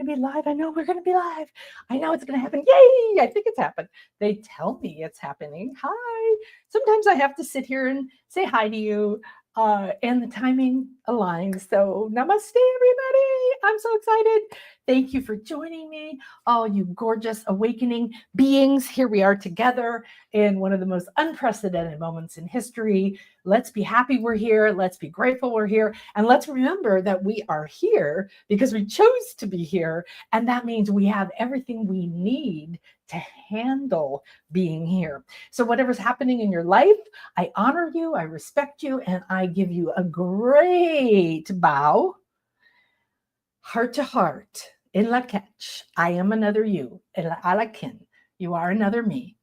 to be live. I know we're going to be live. I know it's going to happen. Yay! I think it's happened. They tell me it's happening. Hi. Sometimes I have to sit here and say hi to you. And the timing aligns. So namaste, everybody. I'm so excited. Thank you for joining me. Oh, you gorgeous awakening beings. Here we are together in one of the most unprecedented moments in history. Let's be happy we're here. Let's be grateful we're here. And let's remember that we are here because we chose to be here. And that means we have everything we need to handle being here. So whatever's happening in your life, I honor you, I respect you, and I give you a great bow, heart to heart, in la catch. I am another you, a la kin. You are another me.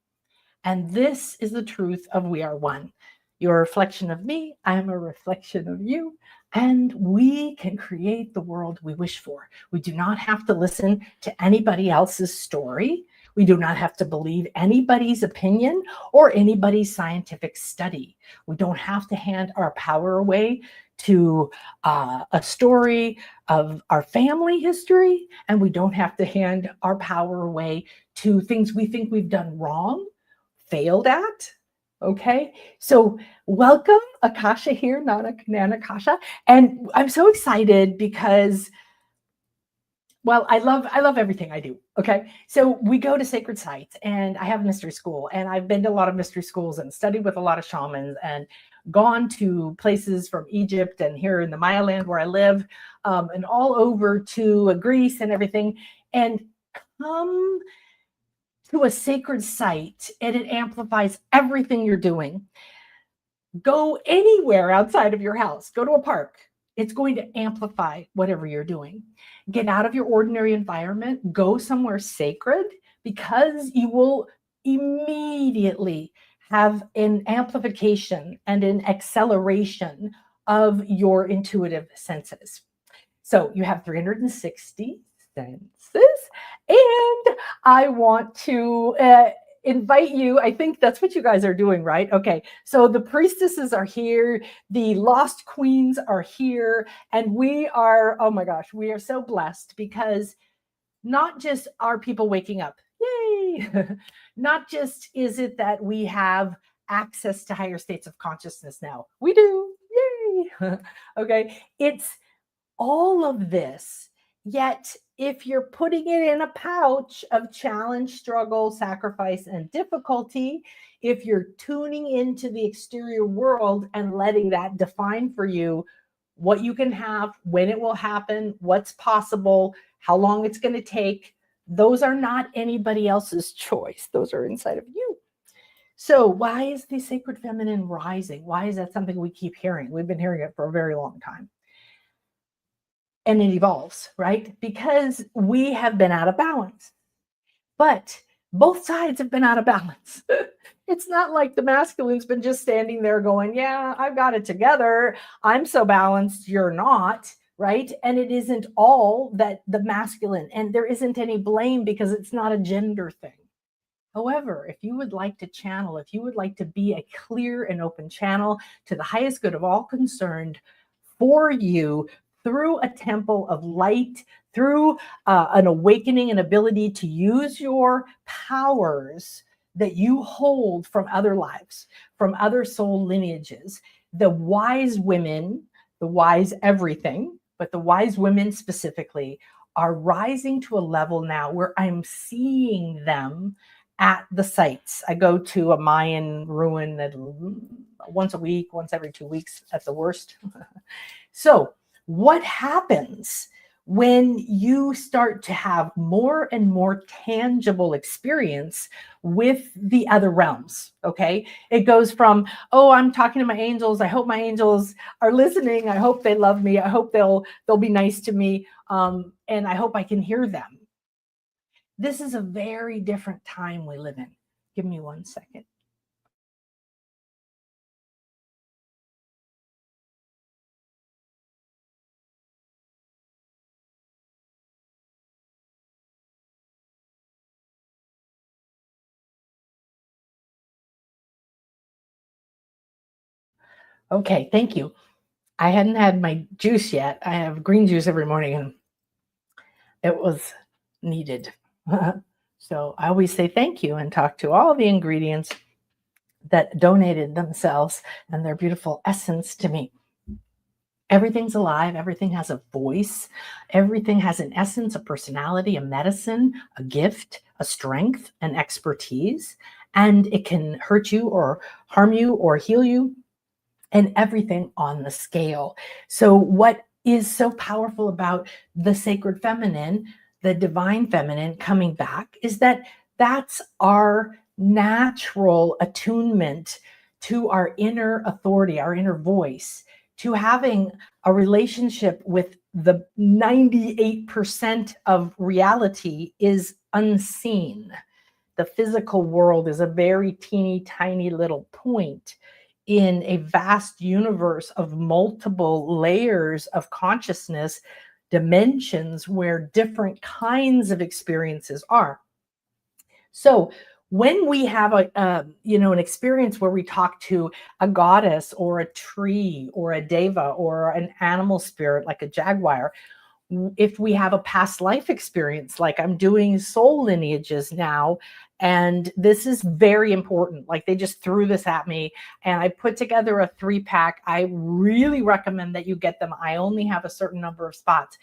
And this is the truth of we are one. You're a reflection of me, I am a reflection of you, and we can create the world we wish for. We do not have to listen to anybody else's story. We do not have to believe anybody's opinion or anybody's scientific study. We don't have to hand our power away to a story of our family history, and we don't have to hand our power away to things we think we've done wrong, failed at. Okay, so welcome, Akasha here, Nana Akasha, and I'm so excited because, well, I love everything I do. Okay, so we go to sacred sites, and I have mystery school, and I've been to a lot of mystery schools and studied with a lot of shamans, and gone to places from Egypt and here in the Maya land where I live, and all over to Greece and everything, and come to a sacred site and it amplifies everything you're doing. Go anywhere outside of your house, go to a park. It's going to amplify whatever you're doing. Get out of your ordinary environment, go somewhere sacred, because you will immediately have an amplification and an acceleration of your intuitive senses. So you have 360 senses, and I want to invite you. I think that's what you guys are doing, right? Okay, so the priestesses are here, the lost queens are here, and we are, oh my gosh, we are so blessed because not just are people waking up, yay, not just is it that we have access to higher states of consciousness now, we do, yay. Okay, it's all of this. Yet, if you're putting it in a pouch of challenge, struggle, sacrifice, and difficulty, if you're tuning into the exterior world and letting that define for you what you can have, when it will happen, what's possible, how long it's going to take, those are not anybody else's choice. Those are inside of you. So why is the sacred feminine rising? Why is that something we keep hearing? We've been hearing it for a very long time. And it evolves, right? Because we have been out of balance. But both sides have been out of balance. It's not like the masculine's been just standing there going, yeah, I've got it together. I'm so balanced, you're not, right? And it isn't all that the masculine, and there isn't any blame because it's not a gender thing. However, if you would like to channel, if you would like to be a clear and open channel to the highest good of all concerned for you, through a temple of light, through an awakening and ability to use your powers that you hold from other lives, from other soul lineages. The wise women, the wise everything, but the wise women specifically are rising to a level now where I'm seeing them at the sites. I go to a Mayan ruin that once a week, once every 2 weeks at the worst. So what happens when you start to have more and more tangible experience with the other realms? Okay, it goes from, oh, I'm talking to my angels, I hope my angels are listening, I hope they love me, I hope they'll be nice to me, and I hope I can hear them. This is a very different time we live in. Give me 1 second. Okay, thank you. I hadn't had my juice yet. I have green juice every morning, and it was needed. So I always say thank you and talk to all the ingredients that donated themselves and their beautiful essence to me. Everything's alive. Everything has a voice. Everything has an essence, a personality, a medicine, a gift, a strength, an expertise. And it can hurt you or harm you or heal you, and everything on the scale. So, what is so powerful about the sacred feminine, the divine feminine coming back, is that that's our natural attunement to our inner authority, our inner voice, to having a relationship with the 98% of reality is unseen. The physical world is a very teeny tiny little point in a vast universe of multiple layers of consciousness, dimensions where different kinds of experiences are. So when we have an experience where we talk to a goddess or a tree or a deva or an animal spirit like a jaguar, if we have a past life experience, like I'm doing soul lineages now, and this is very important. Like they just threw this at me and I put together a 3-pack. I really recommend that you get them. I only have a certain number of spots,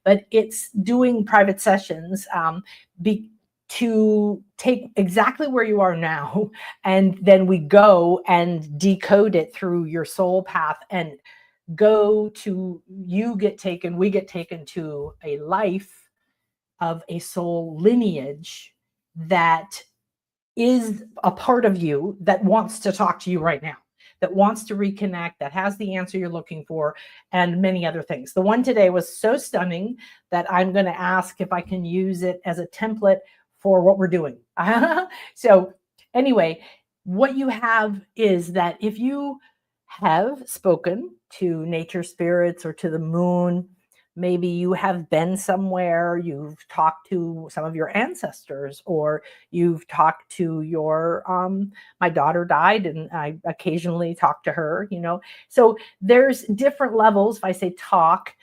but it's doing private sessions to take exactly where you are now, and then we go and decode it through your soul path and we get taken to a life of a soul lineage that is a part of you that wants to talk to you right now, that wants to reconnect, that has the answer you're looking for, and many other things. The one today was so stunning that I'm going to ask if I can use it as a template for what we're doing. So anyway, what you have is that if you have spoken to nature spirits or to the moon, maybe you have been somewhere, you've talked to some of your ancestors, or you've talked to your my daughter died and I occasionally talk to her, so there's different levels. If I say talk,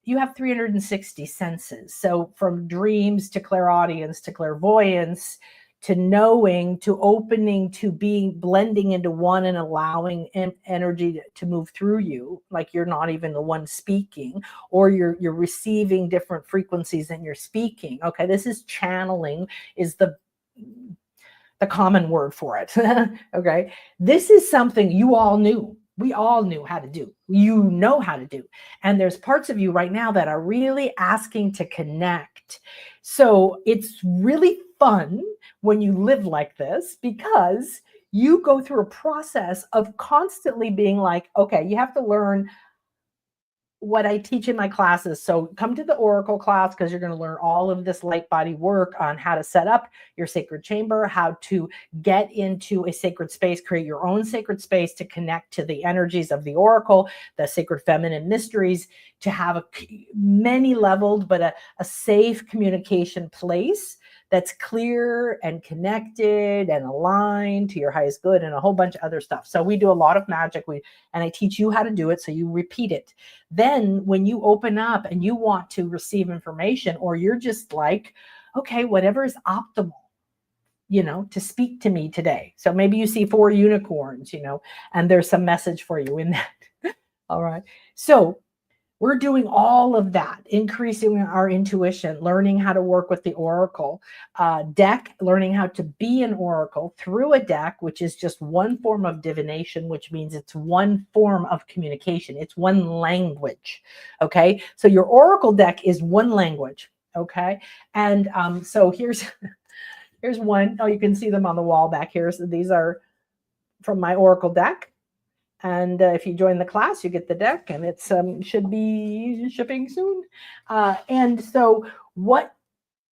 you have 360 senses. So from dreams to clairaudience to clairvoyance to knowing to opening to being blending into one and allowing energy to move through you, like you're not even the one speaking, or you're receiving different frequencies and you're speaking. Okay, this is channeling, is the common word for it. Okay, this is something you all knew. We all knew how to do. You know how to do. And there's parts of you right now that are really asking to connect. So it's really fun when you live like this, because you go through a process of constantly being like, okay, you have to learn what I teach in my classes. So come to the Oracle class, because you're going to learn all of this light body work on how to set up your sacred chamber, how to get into a sacred space, create your own sacred space to connect to the energies of the Oracle, the sacred feminine mysteries, to have many leveled, but a safe communication place that's clear and connected and aligned to your highest good, and a whole bunch of other stuff. So we do a lot of magic. And I teach you how to do it, so you repeat it. Then when you open up and you want to receive information, or you're just like, okay, whatever is optimal, to speak to me today. So maybe you see 4 unicorns, and there's some message for you in that. All right. So we're doing all of that, increasing our intuition, learning how to work with the Oracle deck, learning how to be an Oracle through a deck, which is just one form of divination, which means it's one form of communication. It's one language. Okay. So your Oracle deck is one language. Okay. And so here's one. Oh, you can see them on the wall back here. So these are from my Oracle deck. And if you join the class, you get the deck, and it's should be shipping soon. And so what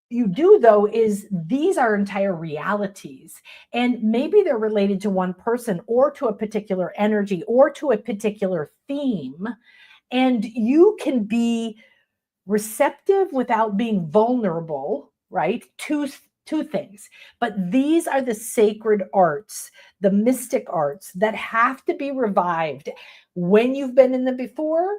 you do, though, is these are entire realities, and maybe they're related to one person or to a particular energy or to a particular theme. And you can be receptive without being vulnerable, right? Two things. But these are the sacred arts, the mystic arts that have to be revived when you've been in them before,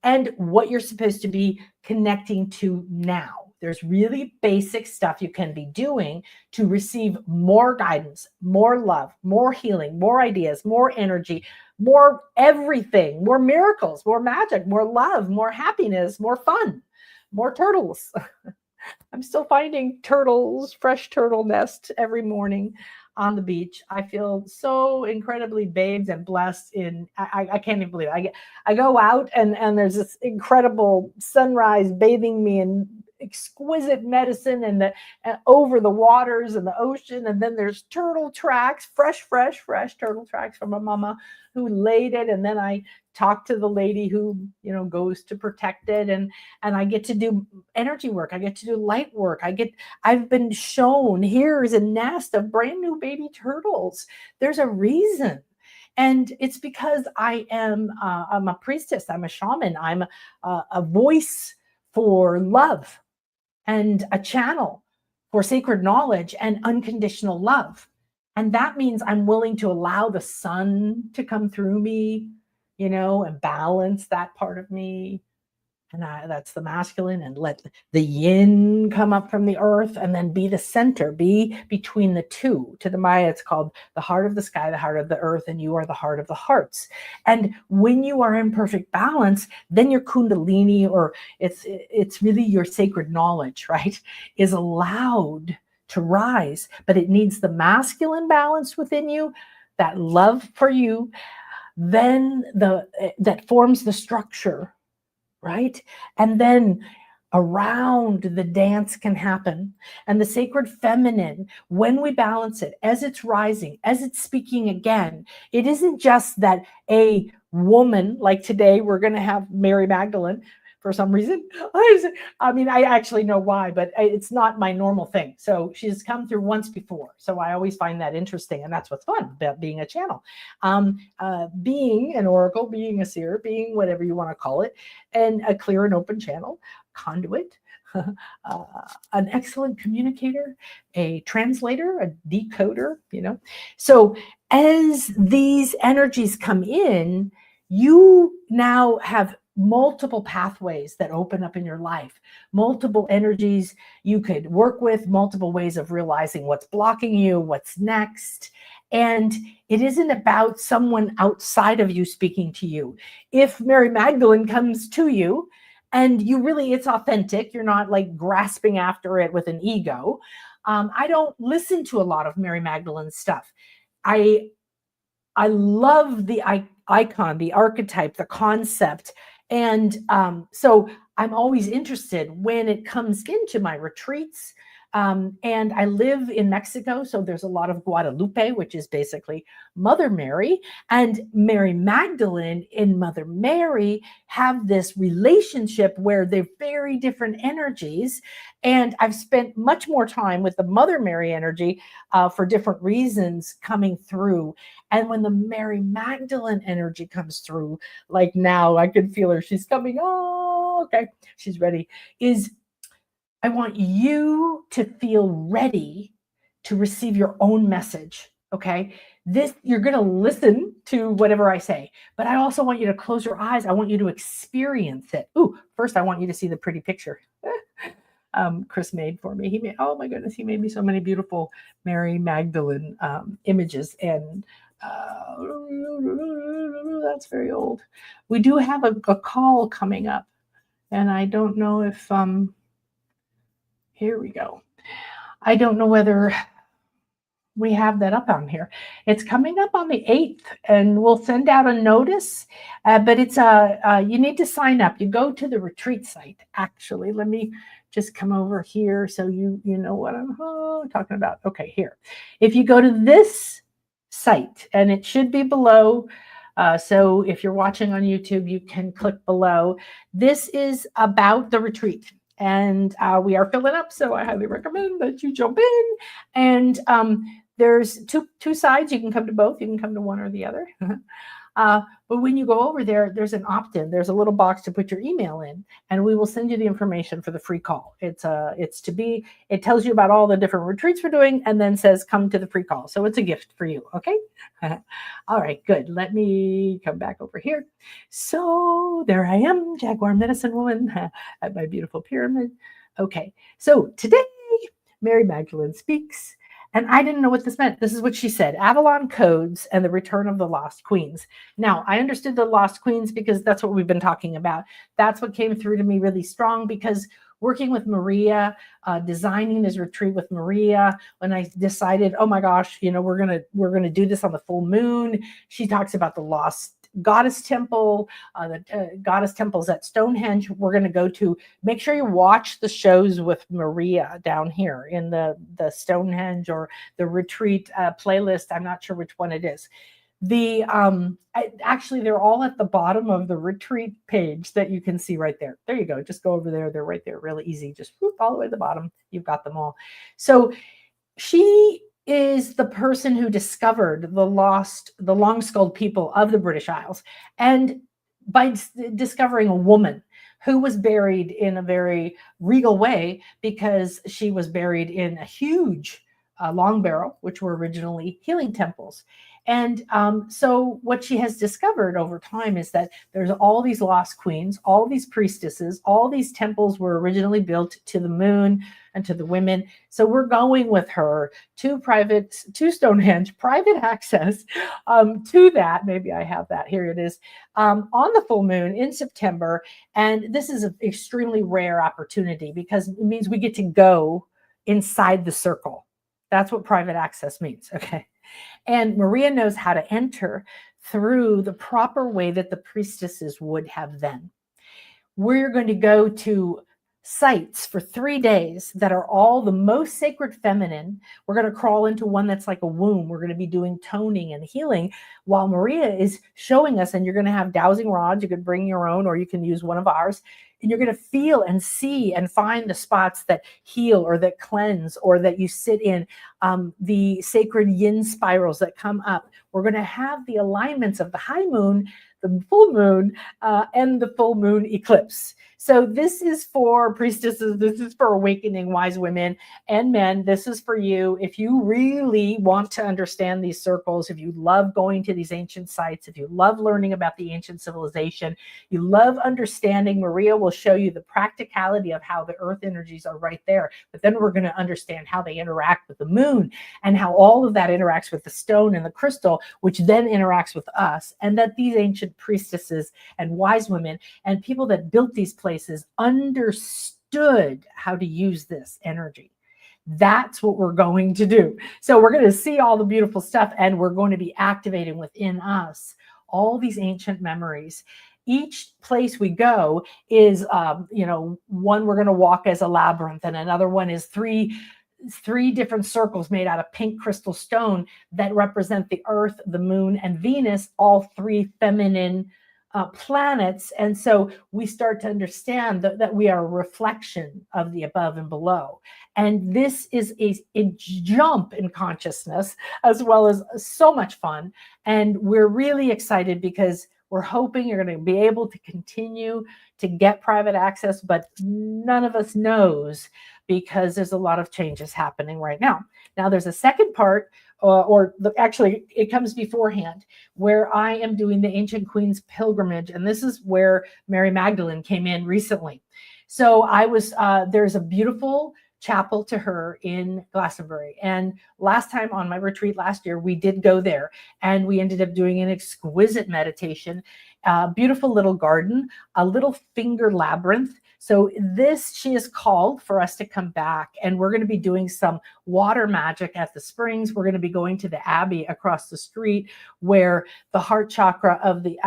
and what you're supposed to be connecting to now. There's really basic stuff you can be doing to receive more guidance, more love, more healing, more ideas, more energy, more everything, more miracles, more magic, more love, more happiness, more fun, more turtles. I'm still finding turtles, fresh turtle nest every morning on the beach. I feel so incredibly bathed and blessed I can't even believe it. I go out and there's this incredible sunrise bathing me in exquisite medicine and over the waters and the ocean. And then there's turtle tracks, fresh turtle tracks from a mama who laid it. And then I talk to the lady who, goes to protect it. And I get to do energy work. I get to do light work. I've been shown, here is a nest of brand new baby turtles. There's a reason. And it's because I'm a priestess. I'm a shaman. I'm a voice for love and a channel for sacred knowledge and unconditional love. And that means I'm willing to allow the sun to come through me, and balance that part of me. And that's the masculine, and let the yin come up from the earth and then be the center, be between the two. To the Maya, it's called the heart of the sky, the heart of the earth, and you are the heart of the hearts. And when you are in perfect balance, then your kundalini, or it's really your sacred knowledge, right, is allowed to rise. But it needs the masculine balance within you, that love for you, then that forms the structure, right? And then around the dance can happen. And the sacred feminine, when we balance it, as it's rising, as it's speaking again, it isn't just that a woman, like today, we're going to have Mary Magdalene for some reason. I actually know why, but it's not my normal thing. So she's come through once before. So I always find that interesting. And that's what's fun about being a channel. Being an oracle, being a seer, being whatever you want to call it, and a clear and open channel, conduit, an excellent communicator, a translator, a decoder, So as these energies come in, you now have multiple pathways that open up in your life, multiple energies you could work with, multiple ways of realizing what's blocking you, what's next. And it isn't about someone outside of you speaking to you. If Mary Magdalene comes to you and it's authentic, you're not like grasping after it with an ego. I don't listen to a lot of Mary Magdalene's stuff. I love the icon, the archetype, the concept. And so I'm always interested when it comes into my retreats. And I live in Mexico, so there's a lot of Guadalupe, which is basically Mother Mary, and Mary Magdalene and Mother Mary have this relationship where they're very different energies. And I've spent much more time with the Mother Mary energy for different reasons coming through. And when the Mary Magdalene energy comes through, like now, I can feel her. She's coming. Oh, okay. She's ready. I want you to feel ready to receive your own message, okay? You're going to listen to whatever I say, but I also want you to close your eyes. I want you to experience it. Ooh, first I want you to see the pretty picture Chris made for me. Oh my goodness, he made me so many beautiful Mary Magdalene images, and that's very old. We do have a call coming up, and I don't know if... Here we go. I don't know whether we have that up on here. It's coming up on the 8th, and we'll send out a notice, but it's you need to sign up. You go to the retreat site. Actually, let me just come over here so you know what I'm talking about. Okay, here. If you go to this site, and it should be below, so if you're watching on YouTube, you can click below. This is about the retreat. And we are filling up, so I highly recommend that you jump in. And there's two sides. You can come to both. You can come to one or the other. But when you go over there, there's an opt-in. There's a little box to put your email in, and we will send you the information for the free call. It tells you about all the different retreats we're doing, and then says come to the free call. So it's a gift for you. Okay. All right, good. Let me come back over here. So there I am, Jaguar Medicine Woman, at my beautiful pyramid. Okay, so today Mary Magdalene speaks, and I didn't know what this meant. This is what she said: Avalon codes and the return of the lost queens. Now, I understood the lost queens because that's what we've been talking about. That's what came through to me really strong, because working with Maria, designing this retreat with Maria, when I decided, oh my gosh, we're gonna do this on the full moon. She talks about the lost goddess temple, the goddess temples at Stonehenge. We're going to go to. Make sure you watch the shows with Maria down here in the Stonehenge or the retreat playlist. I'm not sure which one it is. Actually, they're all at the bottom of the retreat page that you can see right there. There you go. Just go over there. They're right there. Really easy. Just whoop, all the way to the bottom. You've got them all. So she is the person who discovered the long-skulled people of the British Isles. And by discovering a woman who was buried in a very regal way, because she was buried in a huge long barrel, which were originally healing temples. And so what she has discovered over time is that there's all these lost queens, all these priestesses, all these temples were originally built to the moon and to the women. So we're going with her to Stonehenge, private access to that. Maybe I have that. Here it is, on the full moon in September. And this is an extremely rare opportunity because it means we get to go inside the circle. That's what private access means. Okay. And Maria knows how to enter through the proper way that the priestesses would have then. We're going to go to sites for 3 days that are all the most sacred feminine. We're going to crawl into one that's like a womb. We're going to be doing toning and healing while Maria is showing us, and you're going to have dowsing rods. You could bring your own, or you can use one of ours. And you're going to feel and see and find the spots that heal or that cleanse or that you sit in, the sacred yin spirals that come up. We're going to have the alignments of the high moon, the full moon, and the full moon eclipse. So this is for priestesses. This is for awakening wise women and men. This is for you. If you really want to understand these circles, if you love going to these ancient sites, if you love learning about the ancient civilization, you love understanding, Maria will show you the practicality of how the earth energies are right there. But then we're going to understand how they interact with the moon and how all of that interacts with the stone and the crystal, which then interacts with us. And that these ancient priestesses and wise women and people that built these places understood how to use this energy. That's what we're going to do. So we're going to see all the beautiful stuff, and we're going to be activating within us all these ancient memories. Each place we go is, one we're going to walk as a labyrinth, and another one is three different circles made out of pink crystal stone that represent the earth, the moon, and Venus, all three feminine planets. And so we start to understand that we are a reflection of the above and below. And this is a jump in consciousness, as well as so much fun. And we're really excited because we're hoping you're going to be able to continue to get private access, but none of us knows because there's a lot of changes happening right now. Now there's a second part, actually it comes beforehand, where I am doing the Ancient Queens pilgrimage. And this is where Mary Magdalene came in recently. So there's a beautiful chapel to her in Glastonbury. And last time on my retreat last year, we did go there and we ended up doing an exquisite meditation, beautiful little garden, a little finger labyrinth. So she has called for us to come back, and we're going to be doing some water magic at the springs. We're going to be going to the Abbey across the street where the heart chakra of the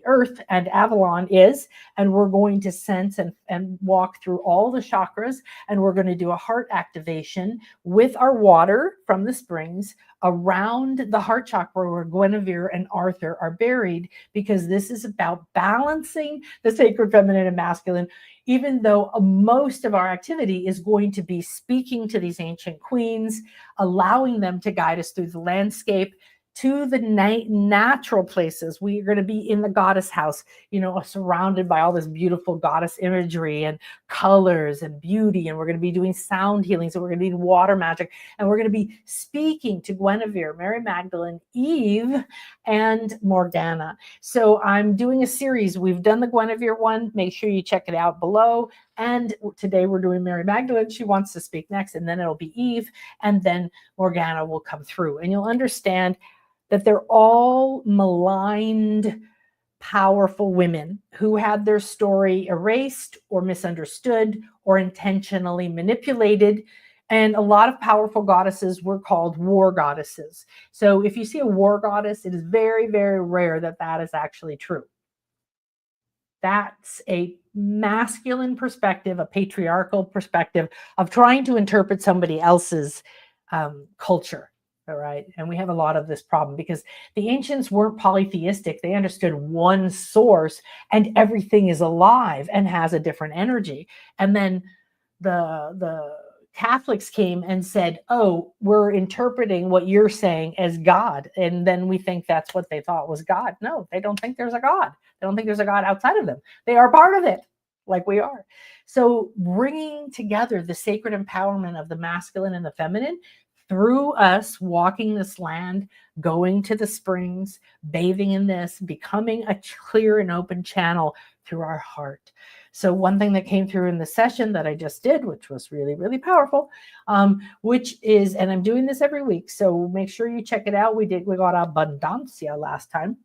earth and Avalon is. And we're going to sense and walk through all the chakras. And we're going to do a heart activation with our water from the springs around the heart chakra where Guinevere and Arthur are buried, because this is about balancing the sacred feminine and masculine, even though most of our activity is going to be speaking to these ancient queens, allowing them to guide us through the landscape to the natural places. We are going to be in the goddess house, surrounded by all this beautiful goddess imagery and colors and beauty. And we're going to be doing sound healing. So we're going to be doing water magic, and we're going to be speaking to Guinevere, Mary Magdalene, Eve, and Morgana. So I'm doing a series. We've done the Guinevere one. Make sure you check it out below. And today we're doing Mary Magdalene. She wants to speak next, and then it'll be Eve, and then Morgana will come through. And you'll understand that they're all maligned, powerful women who had their story erased or misunderstood or intentionally manipulated. And a lot of powerful goddesses were called war goddesses. So if you see a war goddess, it is very, very rare that that is actually true. That's a masculine perspective, a patriarchal perspective of trying to interpret somebody else's culture. All right. And we have a lot of this problem because the ancients weren't polytheistic. They understood one source and everything is alive and has a different energy. And then the Catholics came and said, oh, we're interpreting what you're saying as God. And then we think that's what they thought was God. No, they don't think there's a God. They don't think there's a God outside of them. They are part of it, like we are. So bringing together the sacred empowerment of the masculine and the feminine through us walking this land, going to the springs, bathing in this, becoming a clear and open channel through our heart. So one thing that came through in the session that I just did, which was really, really powerful, which is, and I'm doing this every week, so make sure you check it out. We got abundancia last time,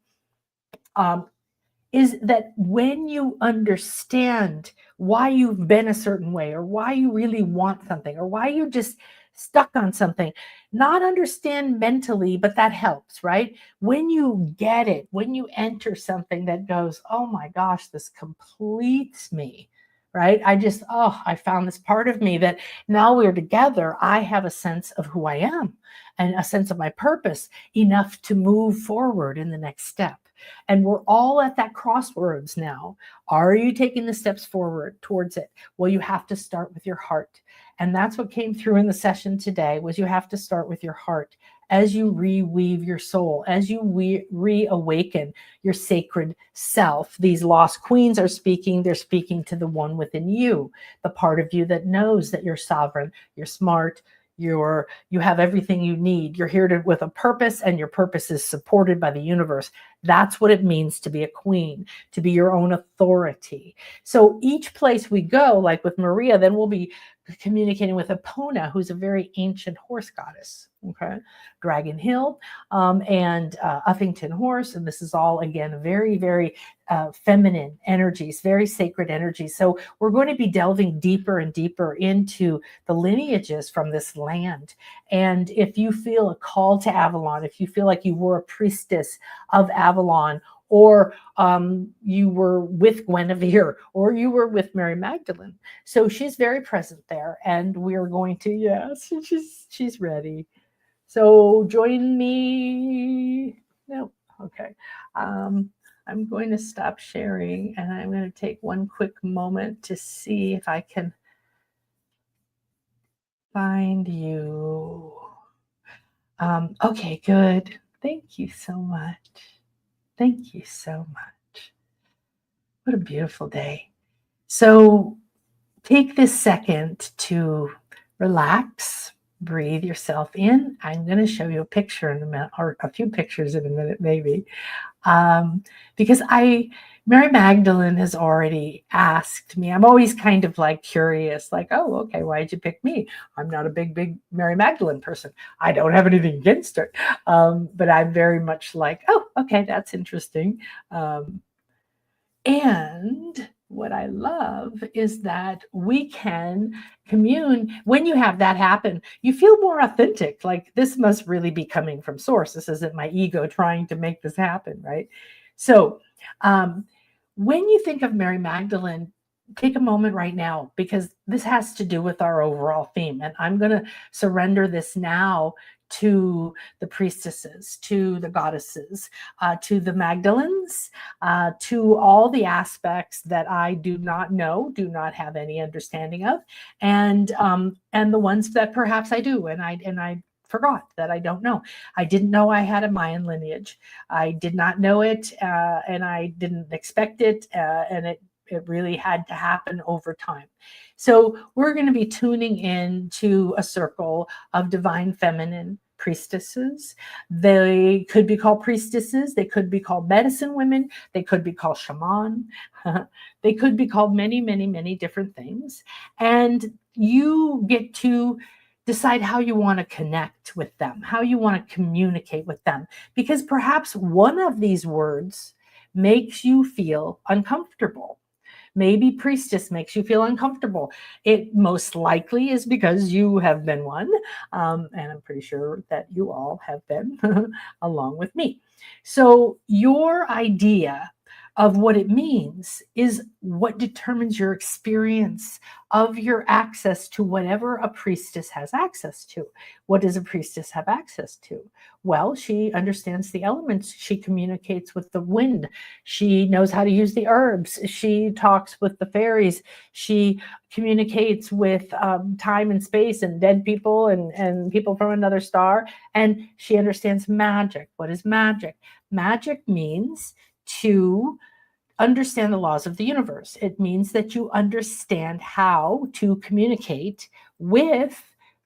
is that when you understand why you've been a certain way or why you really want something or why you just stuck on something, not understand mentally, but that helps, right? When you get it, when you enter something that goes, oh my gosh, this completes me, right? I found this part of me that now we're together. I have a sense of who I am and a sense of my purpose enough to move forward in the next step. And we're all at that crossroads now. Are you taking the steps forward towards it? Well, you have to start with your heart. And that's what came through in the session today was you have to start with your heart as you reweave your soul, as you reawaken your sacred self. These lost queens are speaking. They're speaking to the one within you, the part of you that knows that you're sovereign, you're smart, you have everything you need. You're here with a purpose, and your purpose is supported by the universe. That's what it means to be a queen, to be your own authority. So each place we go, like with Maria, then we'll be communicating with Epona, who's a very ancient horse goddess. Okay, Dragon Hill and Uffington Horse, and this is all again very, very feminine energies, very sacred energies. So we're going to be delving deeper and deeper into the lineages from this land. And if you feel a call to Avalon, if you feel like you were a priestess of Avalon, or you were with Guinevere, or you were with Mary Magdalene. So she's very present there, and we're going to, yes, she's ready. So join me. No, okay. I'm going to stop sharing, and I'm going to take one quick moment to see if I can find you. Okay, good. Thank you so much. Thank you so much. What a beautiful day. So take this second to relax, breathe yourself in. I'm going to show you a picture in a minute, or a few pictures in a minute, maybe. Because Mary Magdalene has already asked me. I'm always kind of like curious, like, oh, okay, why'd you pick me? I'm not a big Mary Magdalene person. I don't have anything against her. But I'm very much like, oh, okay, that's interesting. And what I love is that we can commune. When you have that happen, you feel more authentic. Like, this must really be coming from source. This isn't my ego trying to make this happen, right? So when you think of Mary Magdalene, take a moment right now, because this has to do with our overall theme. And I'm going to surrender this now to the priestesses, to the goddesses, to the Magdalenes, to all the aspects that I do not know, do not have any understanding of, and the ones that perhaps I do, and I forgot that I don't know. I didn't know I had a Mayan lineage. I did not know it, and I didn't expect it, and it really had to happen over time. So we're going to be tuning in to a circle of divine feminine priestesses. They could be called priestesses. They could be called medicine women. They could be called shaman. They could be called many, many, many different things. And you get to decide how you want to connect with them, how you want to communicate with them, because perhaps one of these words makes you feel uncomfortable. Maybe priestess makes you feel uncomfortable. It most likely is because you have been one, and I'm pretty sure that you all have been along with me. So your idea of what it means is what determines your experience of your access to whatever a priestess has access to. What does a priestess have access to? Well, she understands the elements. She communicates with the wind. She knows how to use the herbs. She talks with the fairies. She communicates with time and space and dead people and people from another star. And she understands magic. What is magic? Magic means to understand the laws of the universe. It means that you understand how to communicate with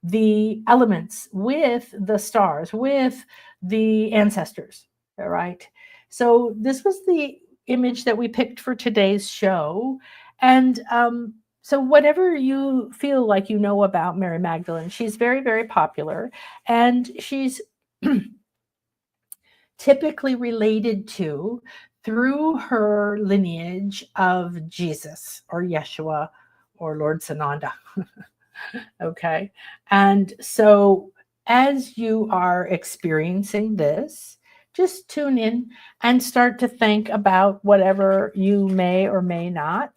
the elements, with the stars, with the ancestors. All right. So this was the image that we picked for today's show. And so whatever you feel like you know about Mary Magdalene, she's very, very popular. And she's typically related to through her lineage of Jesus or Yeshua or Lord Sananda. Okay. And so as you are experiencing this, just tune in and start to think about whatever you may or may not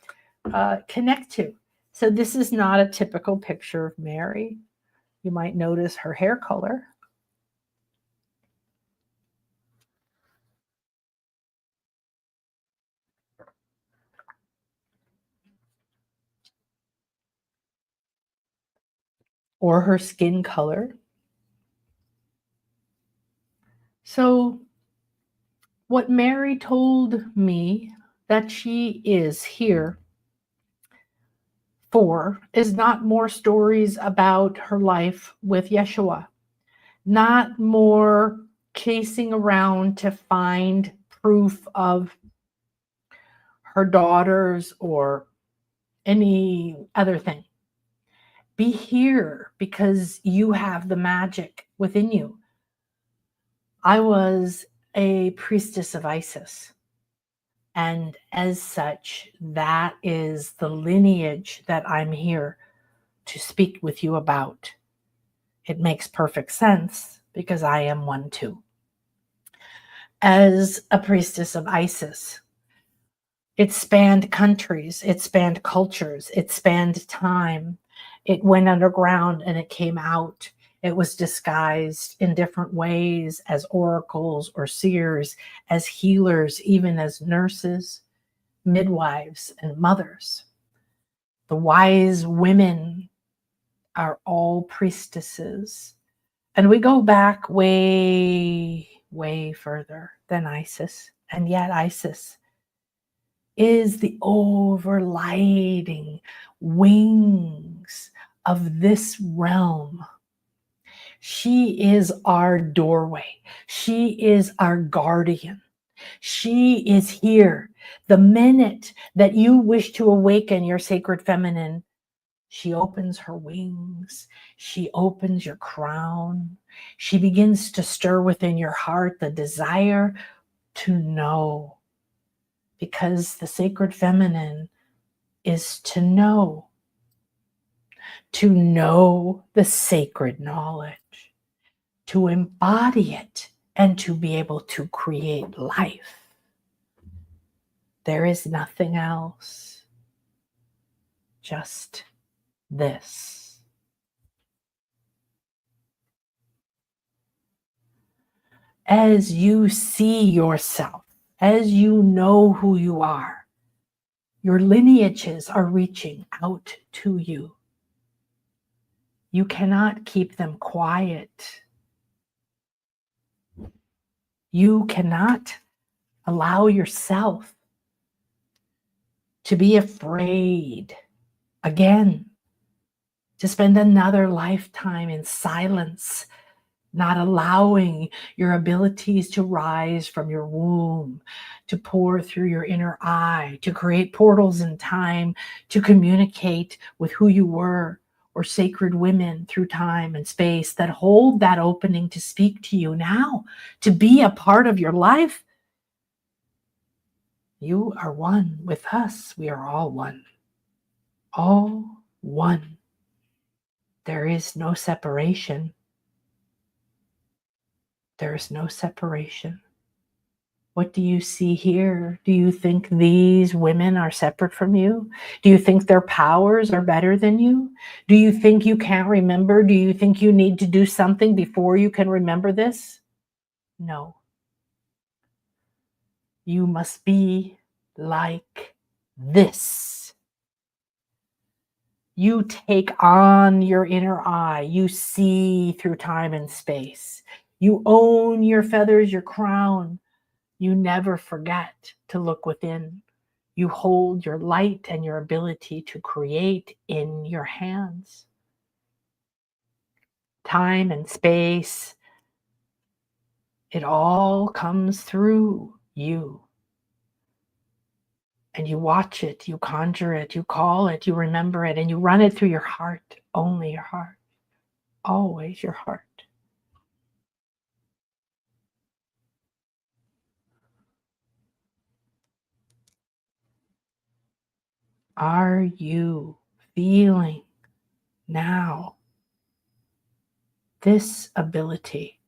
connect to. So this is not a typical picture of Mary. You might notice her hair color. Or her skin color. So what Mary told me that she is here for is not more stories about her life with Yeshua, not more chasing around to find proof of her daughters or any other thing. Be here because you have the magic within you. I was a priestess of Isis. And as such, that is the lineage that I'm here to speak with you about. It makes perfect sense because I am one too. As a priestess of Isis, it spanned countries, it spanned cultures, it spanned time. It went underground and it came out. It was disguised in different ways as oracles or seers, as healers, even as nurses, midwives, and mothers. The wise women are all priestesses. And we go back way, way further than Isis. And yet Isis is the overlighting wings of this realm. She is our doorway. She is our guardian. She is here. The minute that you wish to awaken your sacred feminine, she opens her wings. She opens your crown. She begins to stir within your heart the desire to know. Because the sacred feminine is to know the sacred knowledge, to embody it, and to be able to create life. There is nothing else, just this. As you see yourself, as you know who you are, your lineages are reaching out to you. You cannot keep them quiet. You cannot allow yourself to be afraid again, to spend another lifetime in silence not allowing your abilities to rise from your womb, to pour through your inner eye, to create portals in time, to communicate with who you were, or sacred women through time and space that hold that opening to speak to you now, to be a part of your life. You are one with us. We are all one. All one. There is no separation. There is no separation. What do you see here? Do you think these women are separate from you? Do you think their powers are better than you? Do you think you can't remember? Do you think you need to do something before you can remember this? No. You must be like this. You take on your inner eye. You see through time and space. You own your feathers, your crown. You never forget to look within. You hold your light and your ability to create in your hands. Time and space, it all comes through you. And you watch it, you conjure it, you call it, you remember it, and you run it through your heart, only your heart, always your heart. Are you feeling now this ability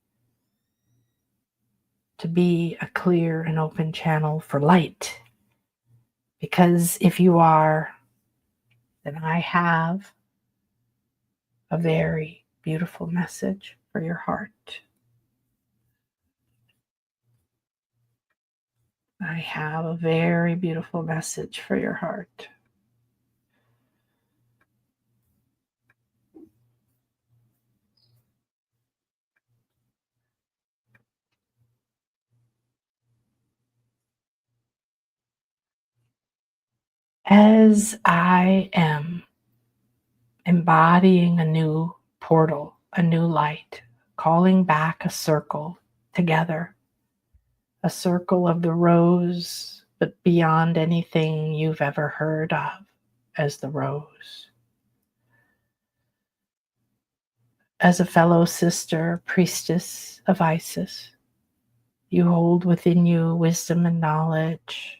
to be a clear and open channel for light? Because if you are, then I have a very beautiful message for your heart. I have a very beautiful message for your heart. As I am embodying a new portal, a new light, calling back a circle together, a circle of the rose, but beyond anything you've ever heard of as the rose. As a fellow sister, priestess of Isis, you hold within you wisdom and knowledge.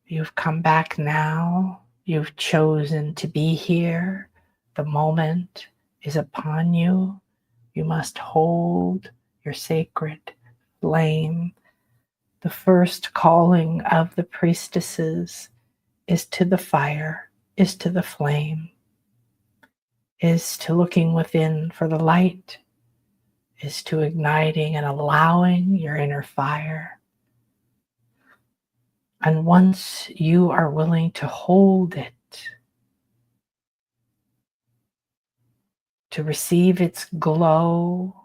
You've come back now. You've chosen to be here. The moment is upon you. You must hold your sacred flame. The first calling of the priestesses is to the fire, is to the flame, is to looking within for the light, is to igniting and allowing your inner fire. And once you are willing to hold it, to receive its glow,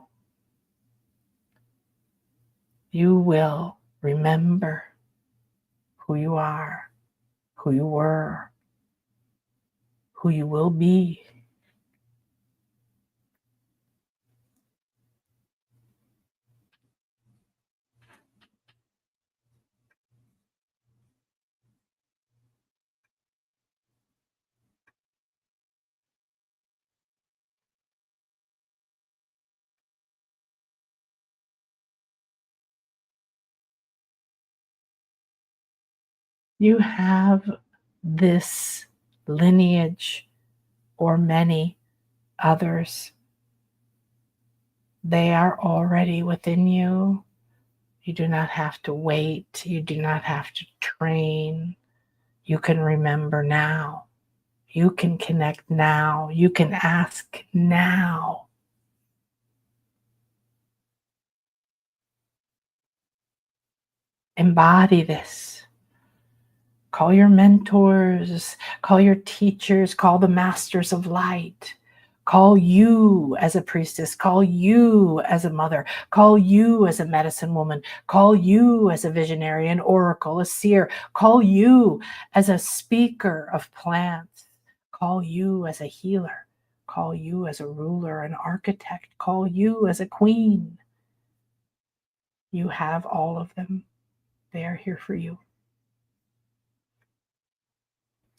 you will remember who you are, who you were, who you will be. You have this lineage or many others. They are already within you. You do not have to wait. You do not have to train. You can remember now. You can connect now. You can ask now. Embody this. Call your mentors, call your teachers, call the masters of light. Call you as a priestess, call you as a mother, call you as a medicine woman, call you as a visionary, an oracle, a seer, call you as a speaker of plants, call you as a healer, call you as a ruler, an architect, call you as a queen. You have all of them. They are here for you.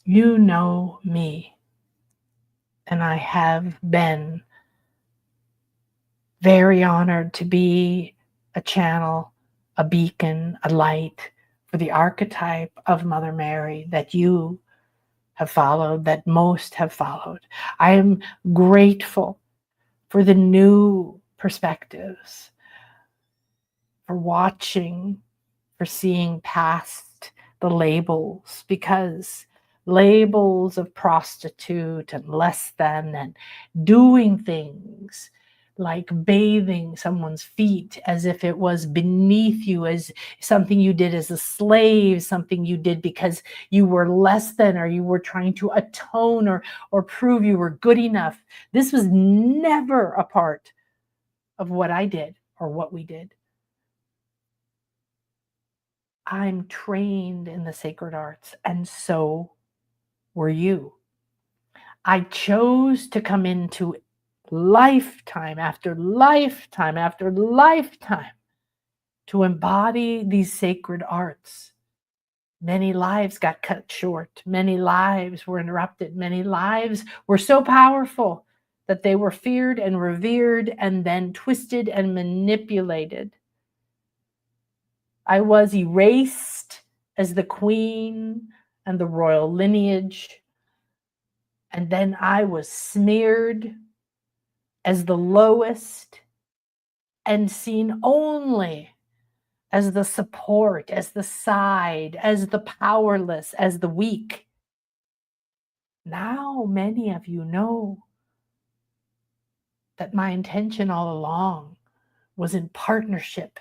You know me, and I have been very honored to be a channel, a beacon, a light for the archetype of Mother Mary that you have followed, that most have followed. I am grateful for the new perspectives, for watching, for seeing past the labels, because labels of prostitute and less than and doing things like bathing someone's feet as if it was beneath you, as something you did as a slave, something you did because you were less than, or you were trying to atone or prove you were good enough. This was never a part of what I did or what we did. I'm trained in the sacred arts, and so were you. I chose to come into lifetime after lifetime after lifetime to embody these sacred arts. Many lives got cut short. Many lives were interrupted. Many lives were so powerful that they were feared and revered and then twisted and manipulated. I was erased as the queen and the royal lineage. And then I was smeared as the lowest and seen only as the support, as the side, as the powerless, as the weak. Now, many of you know that my intention all along was in partnership.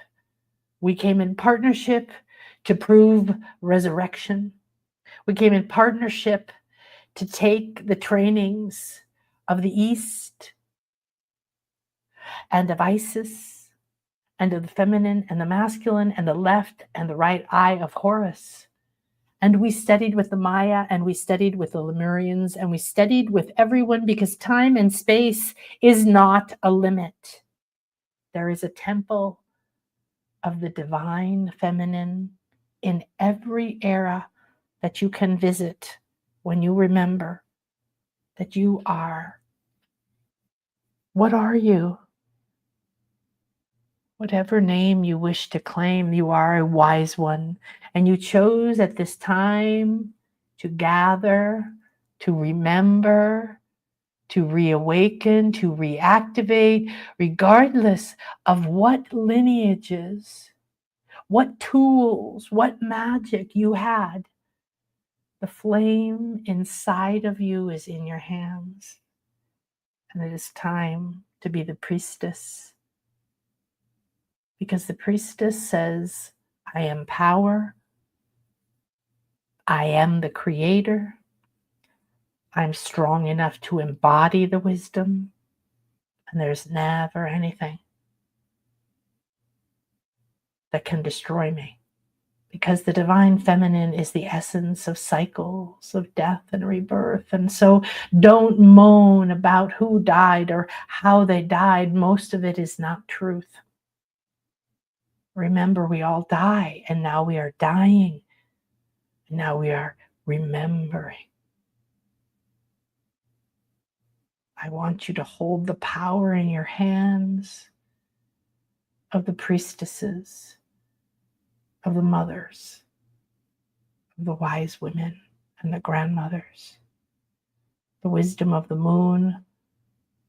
We came in partnership to prove resurrection. We came in partnership to take the trainings of the East and of Isis and of the feminine and the masculine and the left and the right eye of Horus. And we studied with the Maya, and we studied with the Lemurians, and we studied with everyone, because time and space is not a limit. There is a temple of the divine feminine in every era that you can visit when you remember that you are. What are you? Whatever name you wish to claim, you are a wise one. And you chose at this time to gather, to remember, to reawaken, to reactivate, regardless of what lineages, what tools, what magic you had. The flame inside of you is in your hands. And it is time to be the priestess. Because the priestess says, I am power. I am the creator. I'm strong enough to embody the wisdom. And there's never anything that can destroy me. Because the divine feminine is the essence of cycles of death and rebirth. And so don't moan about who died or how they died. Most of it is not truth. Remember, we all die, and now we are dying. And now we are remembering. I want you to hold the power in your hands of the priestesses, of the mothers, of the wise women and the grandmothers, the wisdom of the moon,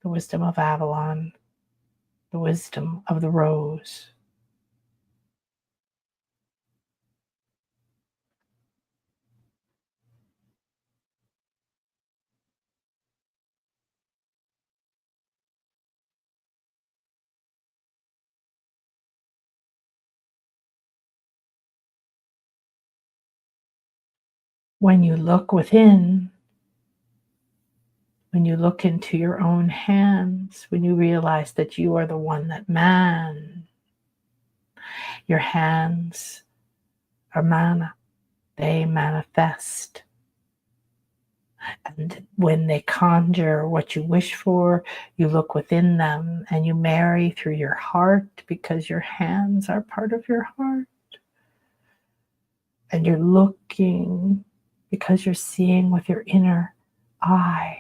the wisdom of Avalon, the wisdom of the rose. When you look within, when you look into your own hands, when you realize that you are the one that your hands are mana, they manifest. And when they conjure what you wish for, you look within them and you marry through your heart, because your hands are part of your heart. And you're looking because you're seeing with your inner eye.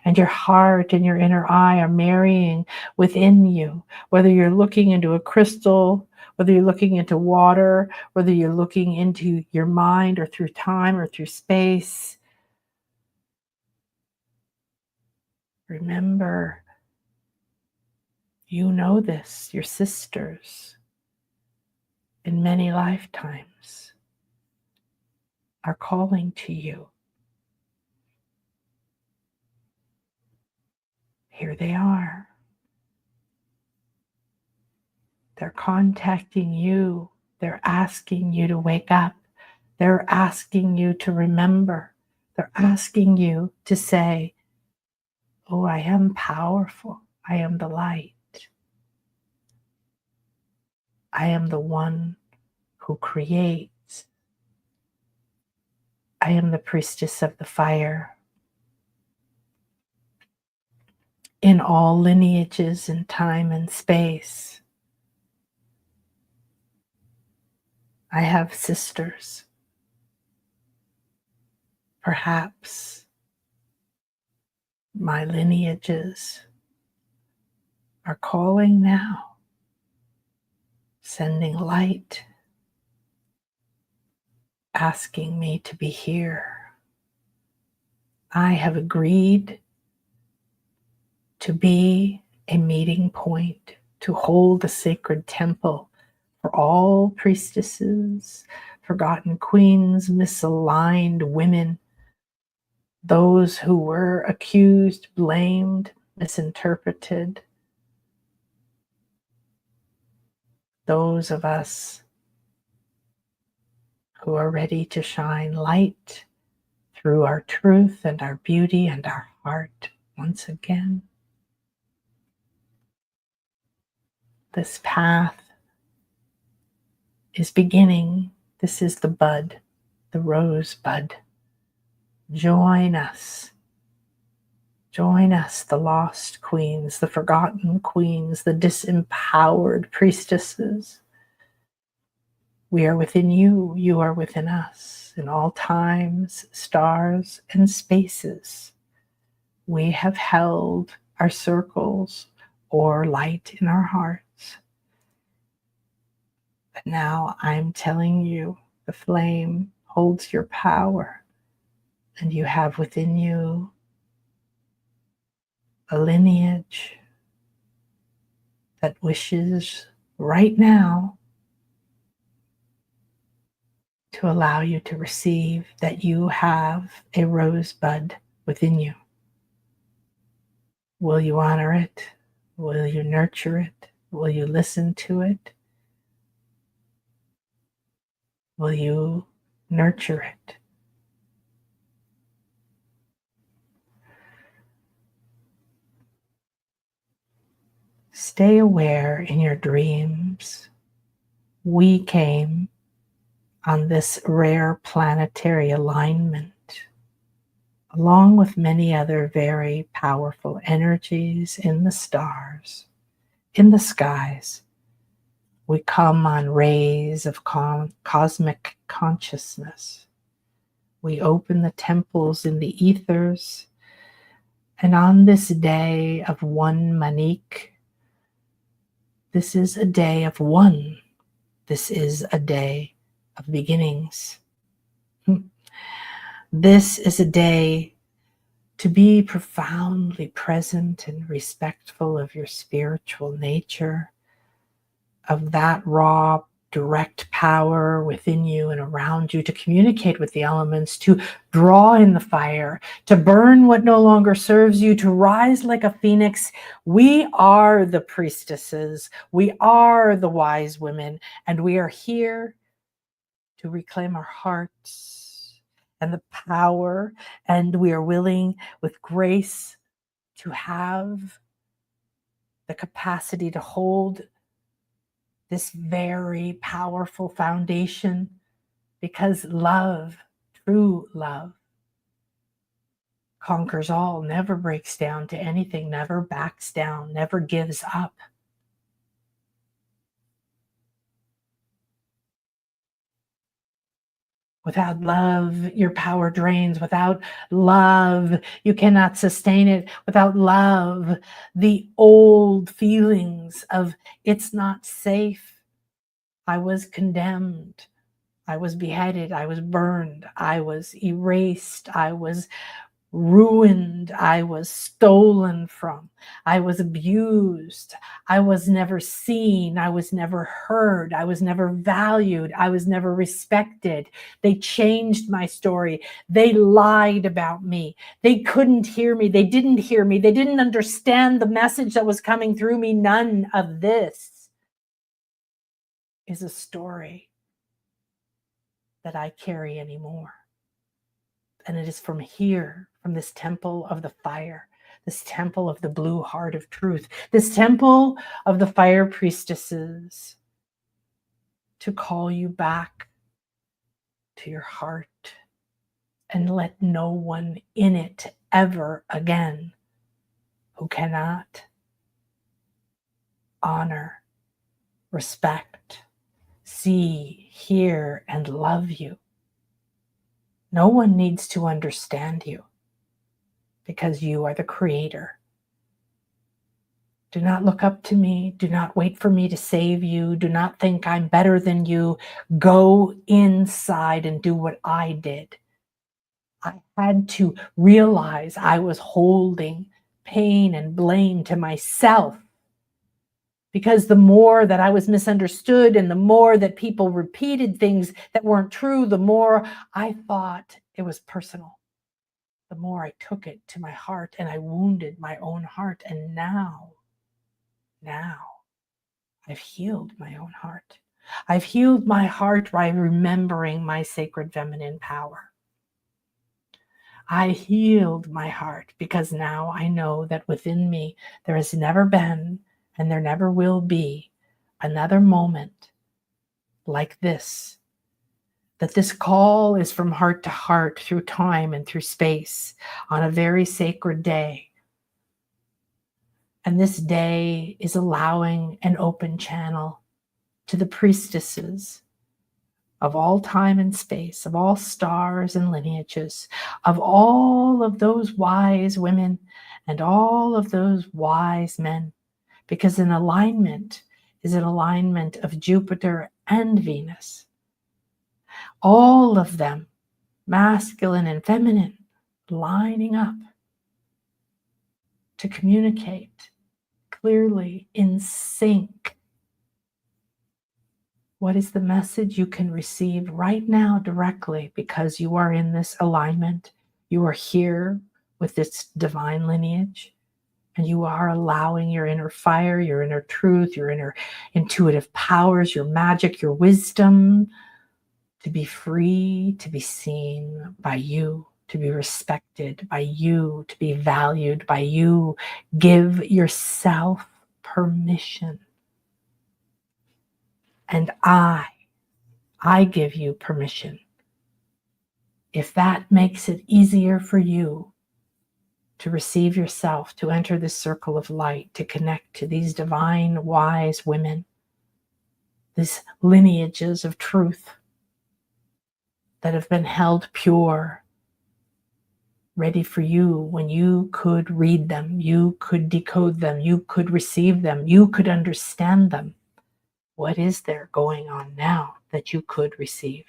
And your heart and your inner eye are marrying within you. Whether you're looking into a crystal, whether you're looking into water, whether you're looking into your mind or through time or through space, remember, you know this, your sisters in many lifetimes are calling to you. Here they are. They're contacting you. They're asking you to wake up. They're asking you to remember. They're asking you to say, oh, I am powerful. I am the light. I am the one who creates. I am the priestess of the fire. In all lineages in time and space, I have sisters. Perhaps my lineages are calling now, sending light, asking me to be here. I have agreed to be a meeting point, to hold a sacred temple for all priestesses, forgotten queens, misaligned women, those who were accused, blamed, misinterpreted, those of us who are ready to shine light through our truth and our beauty and our heart once again. This path is beginning. This is the bud, the rosebud. Join us. Join us, the lost queens, the forgotten queens, the disempowered priestesses. We are within you. You are within us. In all times, stars, and spaces, we have held our circles or light in our hearts. But now I'm telling you, the flame holds your power, and you have within you a lineage that wishes right now to allow you to receive that you have a rosebud within you. Will you honor it? Will you nurture it? Will you listen to it? Will you nurture it? Stay aware in your dreams. We came on this rare planetary alignment, along with many other very powerful energies in the stars, in the skies. We come on rays of cosmic consciousness. We open the temples in the ethers, and on this day of one Manik, this is a day of one. This is a day of beginnings. This is a day to be profoundly present and respectful of your spiritual nature, of that raw, direct power within you and around you, to communicate with the elements, to draw in the fire, to burn what no longer serves you, to rise like a phoenix. We are the priestesses. We are the wise women, and we are here to reclaim our hearts and the power, and we are willing with grace to have the capacity to hold this very powerful foundation, because love, true love, conquers all, never breaks down to anything, never backs down, never gives up. Without love, your power drains. Without love, you cannot sustain it. Without love, the old feelings of it's not safe. I was condemned. I was beheaded. I was burned. I was erased. I was ruined. I was stolen from. I was abused. I was never seen. I was never heard. I was never valued. I was never respected. They changed my story. They lied about me. They couldn't hear me. They didn't hear me. They didn't understand the message that was coming through me. None of this is a story that I carry anymore. And it is from here, from this temple of the fire, this temple of the blue heart of truth, this temple of the fire priestesses, to call you back to your heart and let no one in it ever again who cannot honor, respect, see, hear, and love you. No one needs to understand you because you are the creator. Do not look up to me. Do not wait for me to save you. Do not think I'm better than you. Go inside and do what I did. I had to realize I was holding pain and blame to myself, because the more that I was misunderstood and the more that people repeated things that weren't true, the more I thought it was personal. The more I took it to my heart and I wounded my own heart. And now I've healed my own heart. I've healed my heart by remembering my sacred feminine power. I healed my heart because now I know that within me there has never been and there never will be another moment like this. That this call is from heart to heart through time and through space on a very sacred day. And this day is allowing an open channel to the priestesses of all time and space, of all stars and lineages, of all of those wise women and all of those wise men, because an alignment is an alignment of Jupiter and Venus. All of them, masculine and feminine, lining up to communicate clearly in sync. What is the message you can receive right now directly because you are in this alignment? You are here with this divine lineage, and you are allowing your inner fire, your inner truth, your inner intuitive powers, your magic, your wisdom to be free, to be seen by you, to be respected by you, to be valued by you. Give yourself permission. And I give you permission. If that makes it easier for you to receive yourself, to enter this circle of light, to connect to these divine, wise women, these lineages of truth that have been held pure, ready for you when you could read them, you could decode them, you could receive them, you could understand them. What is there going on now that you could receive?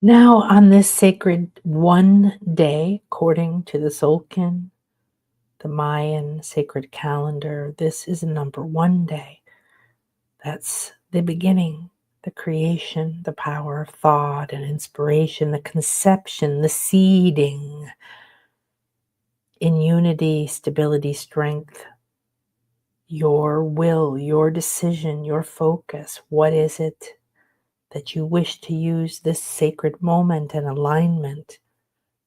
Now, on this sacred one day, according to the Solkin, the Mayan sacred calendar, this is number 1 day. That's the beginning, the creation, the power of thought and inspiration, the conception, the seeding in unity, stability, strength, your will, your decision, your focus. What is it that you wish to use this sacred moment and alignment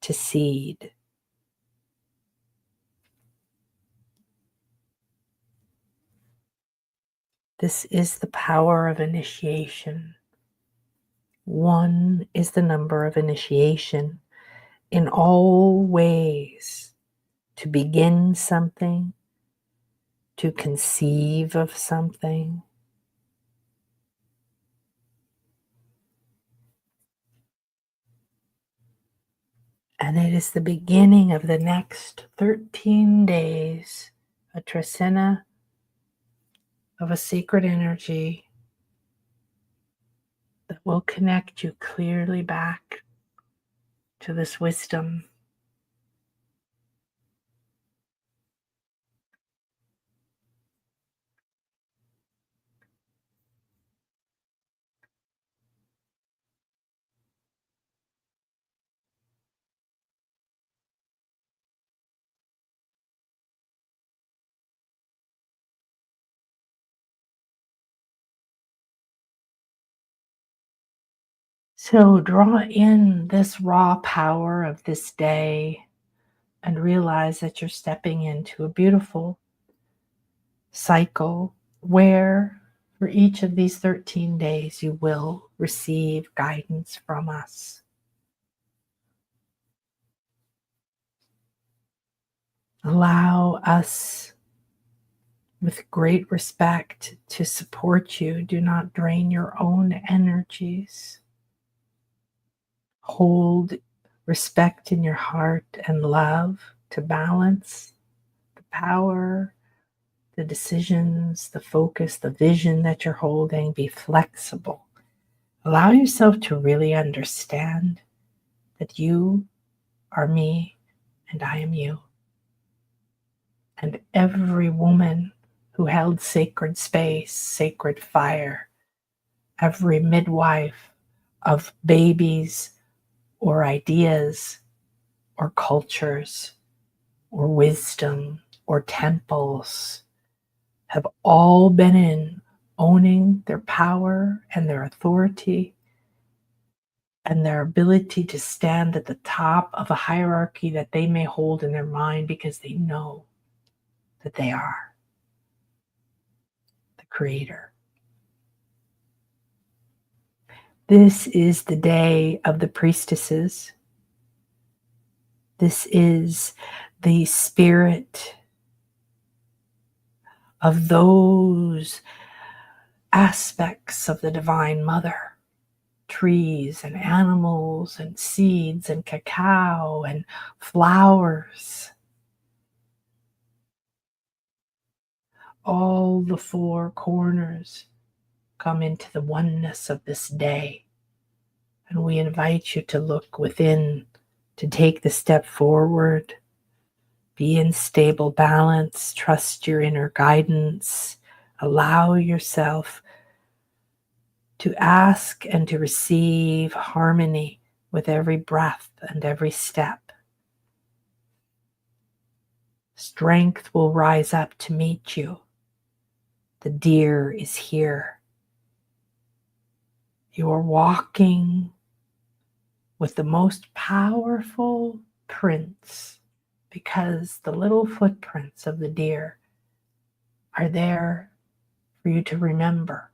to seed? This is the power of initiation. 1 is the number of initiation in all ways, to begin something, to conceive of something. And it is the beginning of the next 13 days, a trecena of a sacred energy that will connect you clearly back to this wisdom. So draw in this raw power of this day and realize that you're stepping into a beautiful cycle where for each of these 13 days you will receive guidance from us. Allow us with great respect to support you. Do not drain your own energies. Hold respect in your heart and love to balance the power, the decisions, the focus, the vision that you're holding. Be flexible. Allow yourself to really understand that you are me and I am you. And every woman who held sacred space, sacred fire, every midwife of babies or ideas or cultures or wisdom or temples have all been in owning their power and their authority and their ability to stand at the top of a hierarchy that they may hold in their mind because they know that they are the creator. This is the day of the priestesses. This is the spirit of those aspects of the Divine Mother, trees and animals and seeds and cacao and flowers. All the four corners come into the oneness of this day. And we invite you to look within, to take the step forward, be in stable balance, trust your inner guidance, allow yourself to ask and to receive harmony with every breath and every step. Strength will rise up to meet you. The deer is here. You are walking with the most powerful prints because the little footprints of the deer are there for you to remember